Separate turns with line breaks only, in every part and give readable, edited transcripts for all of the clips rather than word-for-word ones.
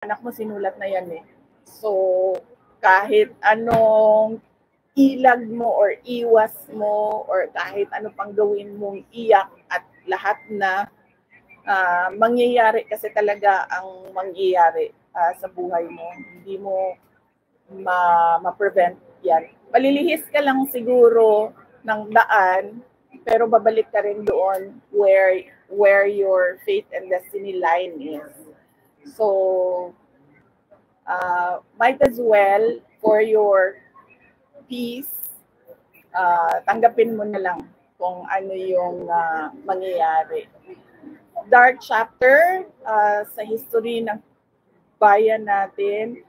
anak mo sinulat na yan eh. So, kahit anong ilag mo or iwas mo or kahit ano pang gawin mong iyak at lahat na mangyayari kasi talaga ang mangyayari sa buhay mo. Hindi mo ma-prevent yan. Malilihis ka lang siguro ng daan, pero babalik ka rin doon where your fate and destiny line is. So, might as well, for your peace, tanggapin mo na lang kung ano yung mangyayari. Dark chapter sa history ng bayan natin.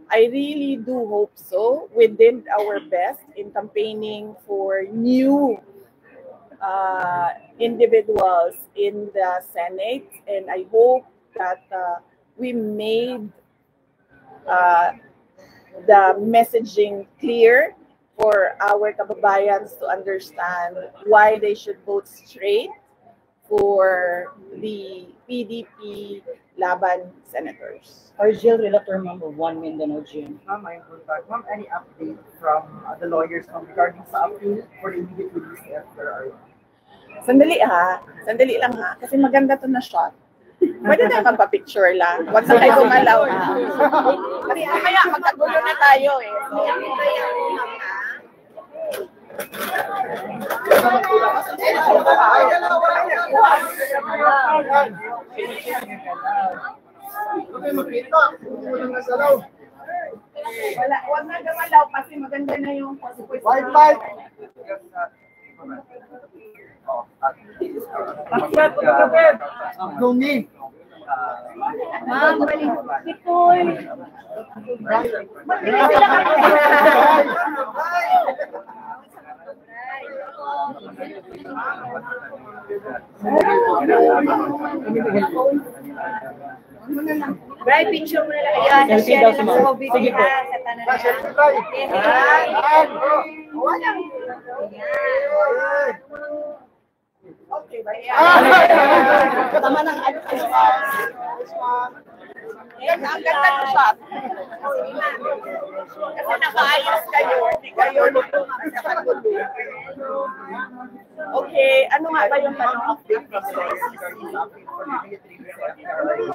I really do hope so. We did our best in campaigning for new individuals in the Senate, and I hope that we made the messaging clear for our kababayans to understand why they should vote straight for the PDP Laban senators.
Or Jill Relator, Ma'am, of One Mindanao Gym.
Ma'am, I'm contact. Ma'am, any update from the lawyers regarding sa appeal for the immediate release after our...
Sandali lang ha, kasi maganda to na shot. Pwede na magpa-picture lang. Huwag na kayo gumalaw. Kasi kaya magkagulo na tayo eh. Huwag na gumalaw kasi maganda na yung
White light! Gumi!
Ma'am, balik. Itoy.
Bray, picture mo na lang yan.
Selfie daw si Ma'am. Sige po.
Okay ba yan?
Tama ng ano.
Yan, ang ganda ng shot. Kasi nakaayos kayo, hindi kayo nakagulo. Okay, ano nga ba yung tanong?
Update from the lawyers regarding sa appeal for the immediate release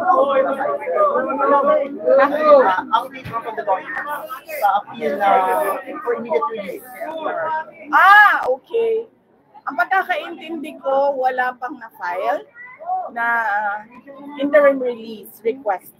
after our... Update from the lawyers sa appeal for immediate release.
Okay. Ang pagkakaintindi ko, wala pang na-file na interim release request